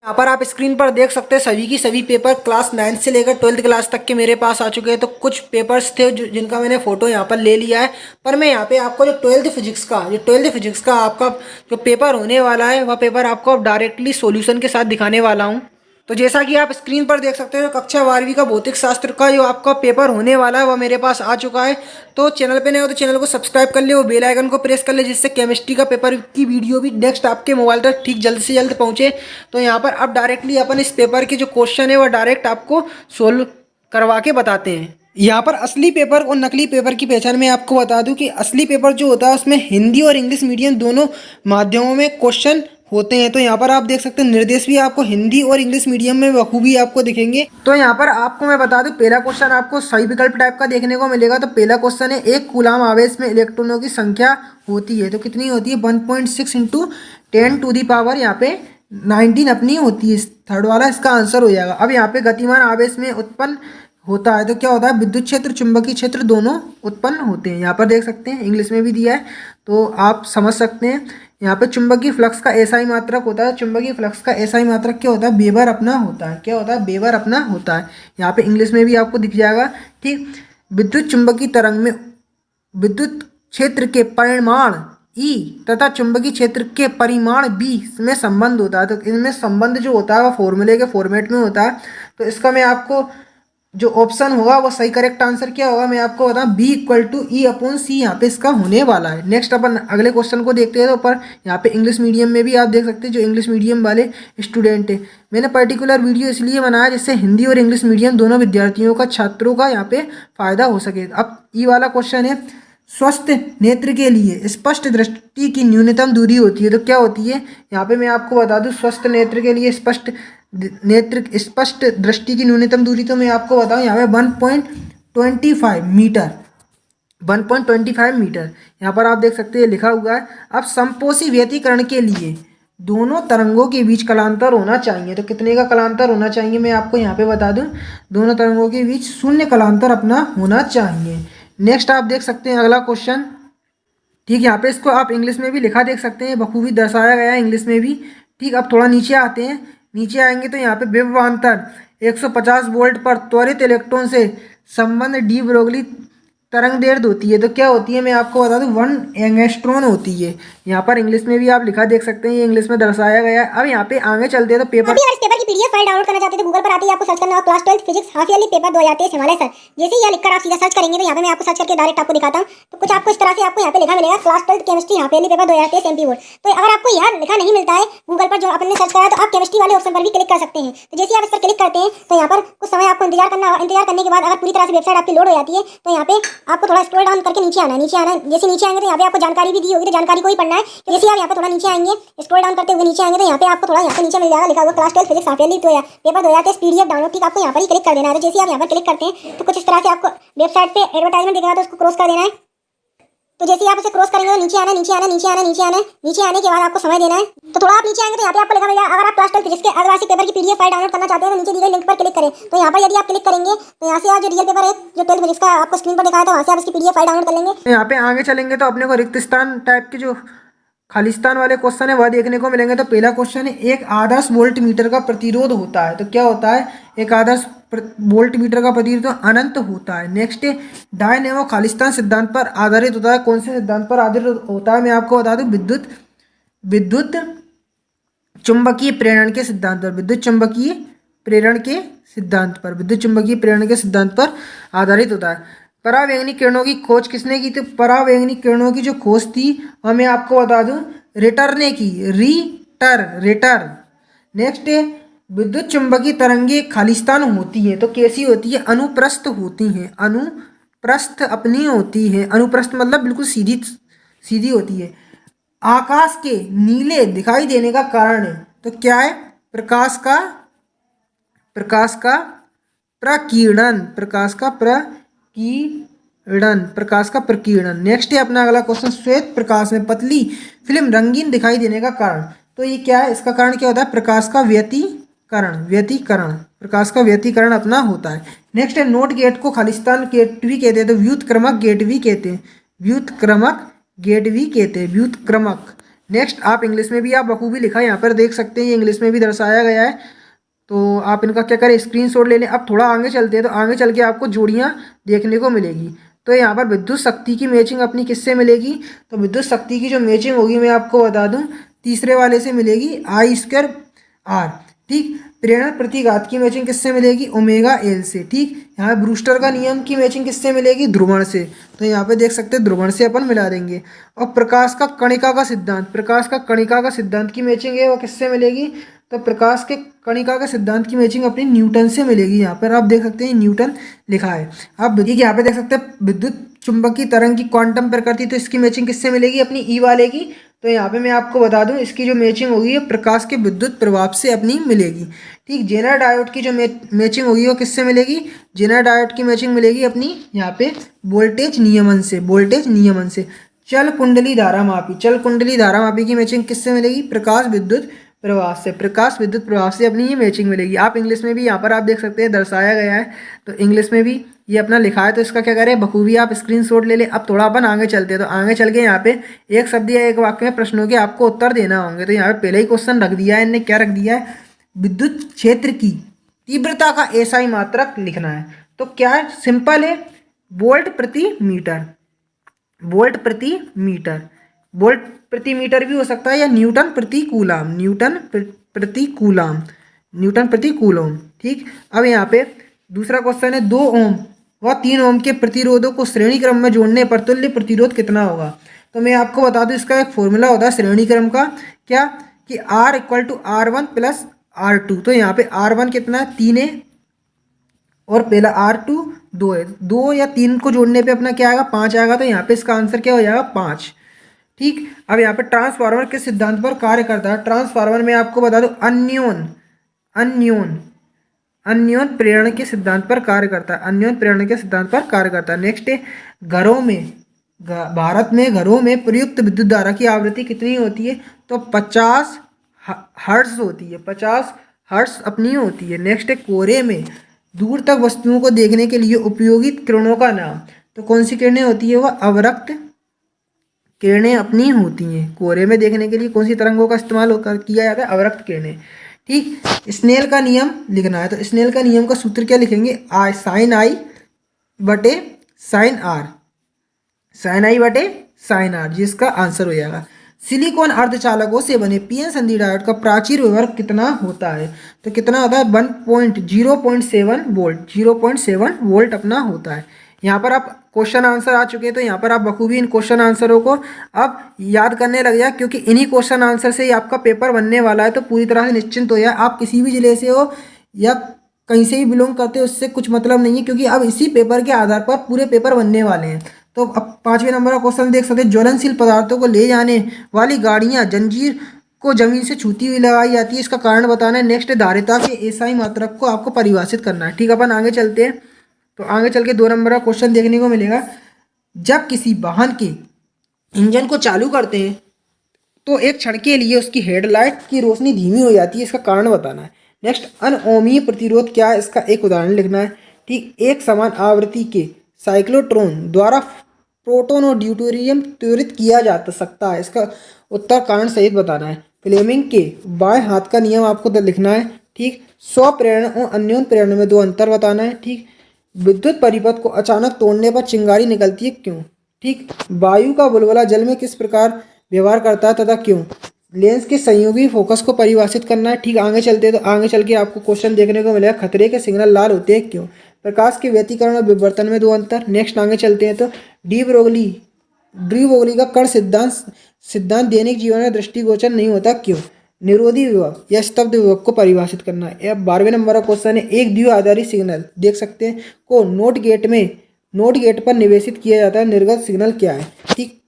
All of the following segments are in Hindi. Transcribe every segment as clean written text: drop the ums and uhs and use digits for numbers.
यहाँ पर आप स्क्रीन पर देख सकते हैं सभी की सभी पेपर क्लास 9 से लेकर 12th क्लास तक के मेरे पास आ चुके हैं। तो कुछ पेपर्स थे जिनका मैंने फोटो यहाँ पर ले लिया है, पर मैं यहाँ पे आपको जो 12th फिजिक्स का आपका जो पेपर होने वाला है वह पेपर आपको डायरेक्टली सॉल्यूशन के साथ दिखाने वाला हूँ। तो जैसा कि आप स्क्रीन पर देख सकते हो, कक्षा 12वीं का भौतिक शास्त्र का जो आपका पेपर होने वाला है वह मेरे पास आ चुका है। तो चैनल पे नए हो तो चैनल को सब्सक्राइब कर ले, वो बेल आइकन को प्रेस कर ले, जिससे केमिस्ट्री का पेपर की वीडियो भी नेक्स्ट आपके मोबाइल तक ठीक जल्द से जल्द पहुंचे। तो यहाँ पर अब डायरेक्टली अपन इस पेपर के जो क्वेश्चन है वह डायरेक्ट आपको सोल्व करवा के बताते हैं। यहाँ पर असली पेपर और नकली पेपर की पहचान मैं आपको बता दूं कि असली पेपर जो होता है उसमें हिंदी और इंग्लिश मीडियम दोनों माध्यमों में क्वेश्चन होते हैं। तो यहाँ पर आप देख सकते हैं निर्देश भी आपको हिंदी और इंग्लिश मीडियम में बखूबी आपको दिखेंगे। तो यहाँ पर आपको मैं बता दूं, पहला क्वेश्चन आपको सही विकल्प टाइप का देखने को मिलेगा। तो पहला क्वेश्चन है, एक कूलाम आवेश में इलेक्ट्रॉनों की संख्या होती है तो कितनी होती है? 1.6 इंटू 10⁻, यहाँ पे 19 अपनी होती है। थर्ड वाला इसका आंसर हो जाएगा। अब यहाँ पे गतिमान आवेश में उत्पन्न होता है तो क्या होता है? विद्युत क्षेत्र चुंबकीय क्षेत्र दोनों उत्पन्न होते हैं। यहाँ पर देख सकते हैं इंग्लिश में भी दिया है तो आप समझ सकते हैं। यहाँ पे चुंबकीय फ्लक्स का एसआई मात्रक होता है। चुंबकीय फ्लक्स का एसआई मात्रक क्या होता है? वेबर अपना होता है। क्या होता है? वेबर अपना होता है। यहाँ पे इंग्लिश में भी आपको दिख जाएगा। ठीक, विद्युत चुंबकीय तरंग में विद्युत क्षेत्र के परिमाण ई तथा चुंबकीय क्षेत्र के परिमाण बी में संबंध होता है। तो इनमें संबंध जो होता है वह फॉर्मूले के फॉर्मेट में होता है। तो इसका मैं आपको जो ऑप्शन होगा वो सही करेक्ट आंसर क्या होगा मैं आपको बताऊं, B=E/C यहाँ पे इसका होने वाला है। नेक्स्ट अपन अगले क्वेश्चन को देखते हैं। तो पर यहाँ पे इंग्लिश मीडियम में भी आप देख सकते हैं, जो इंग्लिश मीडियम वाले स्टूडेंट है, मैंने पर्टिकुलर वीडियो इसलिए बनाया जिससे हिंदी और इंग्लिश मीडियम दोनों विद्यार्थियों का छात्रों का यहाँ पे फायदा हो सके। अब ई वाला क्वेश्चन है, स्वस्थ नेत्र के लिए स्पष्ट दृष्टि की न्यूनतम दूरी होती है तो क्या होती है? यहाँ पे मैं आपको बता दूं, स्वस्थ नेत्र के लिए स्पष्ट दृष्टि की न्यूनतम दूरी तो मैं आपको बताऊं यहाँ पे 1.25 मीटर 1.25 मीटर यहाँ पर आप देख सकते हैं लिखा हुआ है। अब समपोषी व्यतिकरण के लिए दोनों तरंगों के बीच कलांतर होना चाहिए तो कितने का कलांतर होना चाहिए मैं आपको यहाँ पे बता दूं, दोनों तरंगों के बीच 0 कलांतर अपना होना चाहिए। नेक्स्ट आप देख सकते हैं अगला क्वेश्चन। ठीक, यहाँ पे इसको आप इंग्लिश में भी लिखा देख सकते हैं, बखूबी दर्शाया गया है इंग्लिश में भी। ठीक, अब थोड़ा नीचे आते हैं। नीचे आएंगे तो यहाँ पे विभवांतर 150 वोल्ट पर त्वरित इलेक्ट्रॉन से संबंध डी ब्रोगली तरंग दैर्ध्य होती है तो क्या होती है मैं आपको बता दूं, 1 एंगस्ट्रॉन होती है। यहाँ पर इंग्लिश में भी आप लिखा देख सकते हैं, ये इंग्लिश में दर्शाया गया है। अब यहाँ पे आगे चलते हैं तो पेपर इस पेपर की पीडीएफ फाइल डाउनलोड करना चाहते हैं तो गूगल पर आते ही आपको सर्च करना होगा class 12 physics half yearly paper 2023 Himalaya sir. जैसे ही यहाँ लिखकर आप सीधा सर्च करेंगे तो यहाँ पे मैं आपको सर्च करके डायरेक्ट आपको दिखाता हूँ। तो कुछ आपको इस तरह से आपको यहाँ पे लिखा मिलेगा class 12 chemistry half yearly paper 2023 MP board. तो अगर आपको यहाँ लिखा नहीं मिलता है गूगल पर जो आपने सर्च करा तो आप केमिस्ट्री वाले ऑप्शन पर भी क्लिक कर सकते हैं। तो जैसे आप इस पर क्लिक करते हैं तो यहाँ पर कुछ समय आपको इंतजार करना होगा। इंतजार करने के बाद अगर पूरी तरह से वेबसाइट आपकी लोड हो जाती है तो यहाँ पे आपको थोड़ा स्क्रॉल डाउन करके नीचे आना है। जैसे नीचे आएंगे तो यहाँ पे आपको जानकारी भी दी होगी तो जानकारी को ही पढ़ना है। जैसे आप यहाँ पे थोड़ा नीचे आएंगे, स्क्रॉल डाउन करते हुए नीचे आएंगे तो यहाँ पे आपको थोड़ा यहाँ पे नीचे मिल जाएगा लिखा हुआ class 12 physics half yearly paper 2023 PDF download. ठीक, आपको यहाँ पर ही क्लिक कर देना है। तो जैसे आप यहाँ पर क्लिक करते हैं तो कुछ इस तरह से आपको वेबसाइट पे एडवर्टाइजमेंट दिख रहा है तो उसको क्रॉस कर देना है। तो जैसे आप उसे क्रॉस करेंगे तो नीचे आने के बाद आपको समय देना है। तो थोड़ा आप नीचे आएंगे तो यहाँ पे आपको लिखा मिलेगा अगर आप क्लास 12 फिजिक्स के अर्धवार्षिक पेपर की पीडीएफ फाइल डाउनलोड करना चाहते हैं तो नीचे दी गई लिंक पर क्लिक करें। तो यहाँ पर यदि आप क्लिक करेंगे तो यहाँ से आप जो रियल पेपर है जो 12 फिजिक्स का आपको स्क्रीन पर दिखाया था वहाँ से आप इसकी पीडीएफ फाइल डाउनलोड कर लेंगे। यहाँ पे आगे चलेंगे तो अपने को रिक्त स्थान टाइप के जो खालिस्तान वाले क्वेश्चन है वह देखने को मिलेंगे। तो पहला क्वेश्चन है, एक आदर्श वोल्ट मीटर का प्रतिरोध होता है तो क्या होता है? एक आदर्श वोल्ट मीटर का प्रतिरोध अनंत होता है। नेक्स्ट है, डायनेमो खालिस्तान सिद्धांत पर आधारित होता है। कौन से सिद्धांत पर आधारित होता है मैं आपको बता दूं, विद्युत चुंबकीय प्रेरण के सिद्धांत पर विद्युत चुंबकीय प्रेरण के सिद्धांत पर आधारित होता है। परावैंगनिक किरणों की खोज किसने की? तो परावैंगनिक किरणों की जो खोज थी वह मैं आपको बता दूं रिटर ने की, रिटर। नेक्स्ट है, विद्युत चुंबकीय तरंगे खालिस्तान होती हैं तो कैसी होती है? अनुप्रस्थ होती हैं, अनुप्रस्थ अपनी होती है। अनुप्रस्थ मतलब बिल्कुल सीधी होती है। आकाश के नीले दिखाई देने का कारण है तो क्या है? प्रकाश का प्रकीर्णन। नेक्स्ट है अपना अगला क्वेश्चन, श्वेत प्रकाश में पतली फिल्म रंगीन दिखाई देने का कारण तो ये क्या है? इसका कारण क्या होता है? प्रकाश का व्यतिकरण अपना होता है। नेक्स्ट है, नोट गेट को खालिस्तान गेट भी कहते हैं तो व्युत्क्रमक गेट भी कहते हैं। नेक्स्ट आप इंग्लिश में भी आप बखूबी लिखा है यहाँ पर देख सकते हैं, ये इंग्लिश में भी दर्शाया गया है। तो आप इनका क्या करें, स्क्रीनशॉट ले लें। अब थोड़ा आगे चलते हैं, तो आगे चल के आपको जोड़ियाँ देखने को मिलेगी। तो यहाँ पर विद्युत शक्ति की मैचिंग अपनी किससे मिलेगी, तो विद्युत शक्ति की जो मैचिंग होगी मैं आपको बता दूँ, तीसरे वाले से मिलेगी, आई स्क्वायर आर। ठीक, प्रेरण प्रतिघात की मैचिंग किससे मिलेगी, ओमेगा एल से। ठीक, यहाँ ब्रूस्टर का नियम की मैचिंग किससे मिलेगी, ध्रुवण से। तो यहाँ पे देख सकते हैं ध्रुवण से अपन मिला देंगे। और प्रकाश का कणिका का सिद्धांत, प्रकाश का कणिका का सिद्धांत की मैचिंग है वो किससे मिलेगी, तो प्रकाश के कणिका के सिद्धांत की मैचिंग अपनी न्यूटन से मिलेगी। यहाँ पर आप देख सकते हैं न्यूटन लिखा है। आप ठीक यहाँ पे देख सकते हैं विद्युत चुंबकीय तरंग की क्वांटम प्रकृति, तो इसकी मैचिंग किससे मिलेगी, अपनी ई वाले की। तो यहाँ पे मैं आपको बता दूं इसकी जो मैचिंग होगी वो प्रकाश के विद्युत प्रभाव से अपनी मिलेगी। ठीक, जेनर डायोड की जो मैचिंग होगी वो किससे मिलेगी, जेनर डायोड की मैचिंग मिलेगी अपनी यहाँ पे वोल्टेज नियमन से, वोल्टेज नियमन से। चल कुंडली धारा मापी, चल कुंडली धारा मापी की मैचिंग किससे मिलेगी, प्रकाश विद्युत प्रवाह से, प्रकाश विद्युत प्रवाह से अपनी ये मैचिंग मिलेगी। आप इंग्लिश में भी यहाँ पर आप देख सकते हैं दर्शाया गया है, तो इंग्लिश में भी ये अपना लिखा है। तो इसका क्या करें, बखूबी आप स्क्रीनशॉट ले लें। अब थोड़ा अपन आगे चलते हैं, तो आगे चल के यहाँ पे एक शब्द या एक वाक्य में प्रश्नों के आपको उत्तर देना होंगे। तो यहाँ पे पहले ही क्वेश्चन रख दिया है इनने, क्या रख दिया है, विद्युत क्षेत्र की तीव्रता का एसआई मात्रक लिखना है। तो क्या है, सिंपल है, वोल्ट प्रति मीटर, वोल्ट प्रति मीटर, वोल्ट प्रति मीटर भी हो सकता है, या न्यूटन प्रति कूलाम, न्यूटन प्रति कूलाम, न्यूटन प्रति कूलोम। ठीक, अब यहाँ पे दूसरा क्वेश्चन है, 2 ओम व 3 ओम के प्रतिरोधों को श्रेणी क्रम में जोड़ने पर तुल्य प्रतिरोध कितना होगा। तो मैं आपको बता दूं इसका एक फॉर्मूला होता है श्रेणी क्रम का, क्या कि R = R1 + R2। तो यहाँ पे R1 कितना है, 3 है, और पहला R2 2 है, 2 या 3 को जोड़ने पे अपना क्या आएगा, 5 आएगा। तो यहाँ पे इसका आंसर क्या हो जाएगा, 5। ठीक, अब यहाँ पे ट्रांसफार्मर किस सिद्धांत पर कार्य करता है, ट्रांसफार्मर में आपको बता दो अन्योन अन्योन अन्योन प्रेरण के सिद्धांत पर कार्य करता है, अन्योन प्रेरण के सिद्धांत पर कार्य करता है। नेक्स्ट है, घरों में, भारत में घरों में प्रयुक्त विद्युत धारा की आवृत्ति कितनी होती है, तो 50 हर्ट्ज होती है, 50 हर्ट्ज अपनी होती है। नेक्स्ट है, कोहरे में दूर तक वस्तुओं को देखने के लिए उपयोगित किरणों का नाम, तो कौन सी किरणें होती है, वह अवरक्त किरणें अपनी होती हैं। कोहरे में देखने के लिए कौन सी तरंगों का इस्तेमाल किया जाता है, अवरक्त किरणें। ठीक, स्नेल का नियम लिखना है, तो स्नेल का नियम का सूत्र क्या लिखेंगे, साइन आई बटे साइन आर, साइन आई बटे साइन आर, जिसका आंसर हो जाएगा। सिलिकॉन अर्धचालकों से बने पीएन संधि डायोड का प्राचीर विभव कितना होता है, तो कितना होता है, 0.7 वोल्ट, 0.7 वोल्ट अपना होता है। यहाँ पर आप क्वेश्चन आंसर आ चुके हैं, तो यहाँ पर आप बखूबी इन क्वेश्चन आंसरों को अब याद करने लग जाए, क्योंकि इन्हीं क्वेश्चन आंसर से ही आपका पेपर बनने वाला है। तो पूरी तरह से निश्चिंत हो जाए, आप किसी भी जिले से हो या कहीं से भी बिलोंग करते हो, उससे कुछ मतलब नहीं है, क्योंकि अब इसी पेपर के आधार पर पूरे पेपर बनने वाले हैं। तो अब 5वें नंबर का क्वेश्चन देख सकते हैं, ज्वलनशील पदार्थों को ले जाने वाली गाड़ियाँ जंजीर को जमीन से छूती हुई लगाई जाती है, इसका कारण बताना है। नेक्स्ट, धारिता के एसआई मात्रक को आपको परिभाषित करना है। ठीक, अपन आगे चलते हैं, तो आगे चल के 2 नंबर का क्वेश्चन देखने को मिलेगा, जब किसी वाहन के इंजन को चालू करते हैं तो एक क्षण के लिए उसकी हेडलाइट की रोशनी धीमी हो जाती है, इसका कारण बताना है। नेक्स्ट, अनओमीय प्रतिरोध क्या है, इसका एक उदाहरण लिखना है। ठीक, एक समान आवृत्ति के साइक्लोट्रॉन द्वारा प्रोटॉन और ड्यूटेरियम त्वरित किया जा सकता है, इसका उत्तर कारण सहित बताना है। फ्लेमिंग के बाएं हाथ का नियम आपको लिखना है। ठीक, स्व प्रेरण और अन्योन प्रेरण में 2 अंतर बताना है। ठीक, विद्युत परिपथ को अचानक तोड़ने पर चिंगारी निकलती है, क्यों। ठीक, वायु का बुलबुला जल में किस प्रकार व्यवहार करता है तथा क्यों। लेंस के संयोगी फोकस को परिभाषित करना है। ठीक, आगे चलते हैं, तो आगे चल के आपको क्वेश्चन देखने को मिलेगा, खतरे के सिग्नल लाल होते हैं, क्यों। प्रकाश के व्यतिकरण और विवर्तन में 2 अंतर। नेक्स्ट आगे चलते हैं, तो डी ब्रोगली का कण सिद्धांत दैनिक जीवन में दृष्टिगोचर नहीं होता, क्यों। निरोधी विभव या स्तब्ध विभव को परिभाषित करना है। अब 12वें नंबर का क्वेश्चन है, एक द्वि आधारित सिग्नल देख सकते हैं को नोट गेट पर निवेशित किया जाता है, निर्गत सिग्नल क्या है। ठीक,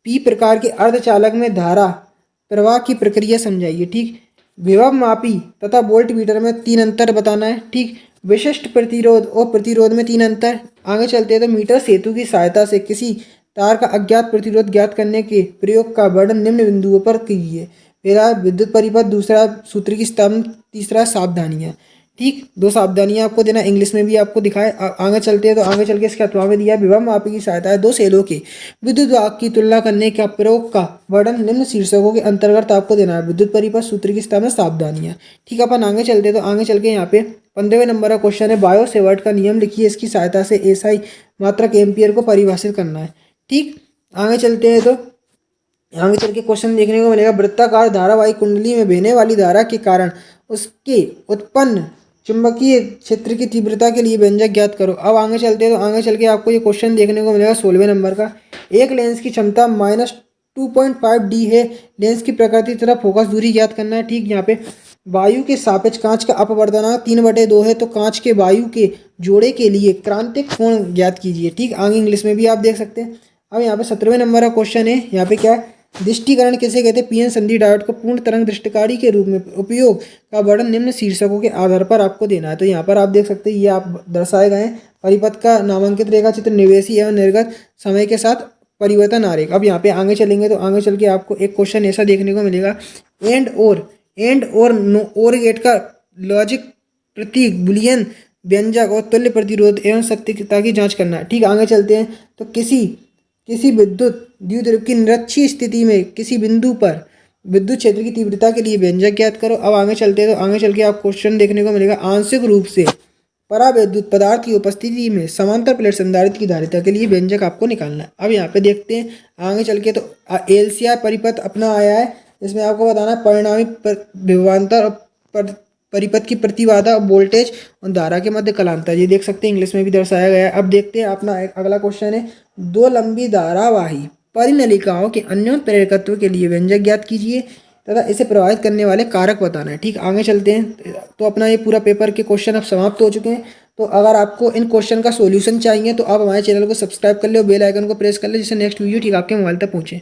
पी प्रकार के अर्धचालक में धारा प्रवाह की प्रक्रिया समझाइए। ठीक, विभव मापी तथा वोल्ट मीटर में 3 अंतर बताना है। ठीक, विशिष्ट प्रतिरोध और प्रतिरोध में 3 अंतर। आगे चलते हैं, तो मीटर सेतु की सहायता से किसी तार का अज्ञात प्रतिरोध ज्ञात करने के प्रयोग का वर्णन निम्न बिंदुओं पर कीजिए। पहला, विद्युत परिपथ, दूसरा, सूत्र की स्तंभ, तीसरा, सावधानियाँ। ठीक, 2 सावधानियां आपको देना, इंग्लिश में भी आपको दिखाए। आगे चलते हैं तो आगे चल के इसके अथवा में दिया है, विभव मापी की सहायता है 2 सेलों के विद्युत वाहक की तुलना करने का प्रयोग का वर्णन निम्न शीर्षकों के अंतर्गत आपको देना है। विद्युत परिपथ सूत्र की स्थापना सावधानियां। ठीक, अपन आगे चलते हैं तो आगे चल के यहाँ पे 15वें नंबर का क्वेश्चन है, बायो सेवर्ट का नियम लिखिए, इसकी सहायता से एसआई मात्रक एम्पियर को परिभाषित करना है। ठीक, आगे चलते हैं तो आगे चल के क्वेश्चन देखने को मिलेगा, वृत्ताकार धारावाही कुंडली में बहने वाली धारा के कारण उसके उत्पन्न चुंबकीय क्षेत्र की तीव्रता के लिए व्यंजक ज्ञात करो। अब आगे चलते हैं तो आगे चल के आपको ये क्वेश्चन देखने को मिलेगा 16वें नंबर का, एक लेंस की क्षमता -2.5D है, लेंस की प्रकृति तथा फोकस दूरी ज्ञात करना है। ठीक, यहाँ पे वायु के सापेक्ष कांच का अपवर्तनांक 3/2 है, तो कांच के वायु के जोड़े के लिए क्रांतिक कोण ज्ञात कीजिए। ठीक, आगे इंग्लिश में भी आप देख सकते हैं। अब यहाँ पे 17वें नंबर का क्वेश्चन है, यहाँ पे क्या है, दृष्टिकरण किसे कहते हैं, पीएन संधि डायोड को पूर्ण तरंग दृष्टिकारी के रूप में उपयोग का वर्णन निम्न शीर्षकों के आधार पर आपको देना है। तो यहाँ पर आप देख सकते हैं, ये आप दर्शाए गए हैं, परिपथ का नामांकित रेखा चित्र निवेशी एवं निर्गत समय के साथ परिवर्तन आरेख। अब यहाँ पे आगे चलेंगे तो आगे चल के आपको एक क्वेश्चन ऐसा देखने को मिलेगा, एंड और और गेट का लॉजिक प्रतीक बुलियन व्यंजक और तुल्य प्रतिरोध एवं सत्यता की जांच करना है। ठीक, आगे चलते हैं तो किसी विद्युत द्विध्रुव की निरक्षीय स्थिति में किसी बिंदु पर विद्युत क्षेत्र की तीव्रता के लिए व्यंजक ज्ञात करो। अब आगे चलते हैं तो आगे चल के आप क्वेश्चन देखने को मिलेगा, आंशिक रूप से परावैद्युत पदार्थ की उपस्थिति में समांतर प्लेट संधारित्र की धारिता के लिए व्यंजक आपको निकालना है। अब यहाँ पे देखते हैं आगे चल के तो एलसीआर परिपथ अपना आया है, इसमें आपको बताना है परिणामी विभवांतर और परिपथ की प्रतिबाधा, वोल्टेज और धारा के मध्य कलांतर, ये देख सकते हैं इंग्लिश में भी दर्शाया गया है। अब देखते हैं अपना अगला क्वेश्चन है, 2 लंबी धारावाही परिनलिकाओं के अन्योन्य प्रेरकत्व के लिए व्यंजक ज्ञात कीजिए तथा इसे प्रभावित करने वाले कारक बताना है। ठीक, आगे चलते हैं तो अपना ये पूरा पेपर के क्वेश्चन अब समाप्त हो चुके हैं। तो अगर आपको इन क्वेश्चन का सॉल्यूशन चाहिए तो आप हमारे चैनल को सब्सक्राइब कर ले और बेल आइकन को प्रेस कर ले, जिससे नेक्स्ट वीडियो ठीक आपके मोबाइल तक पहुँचे।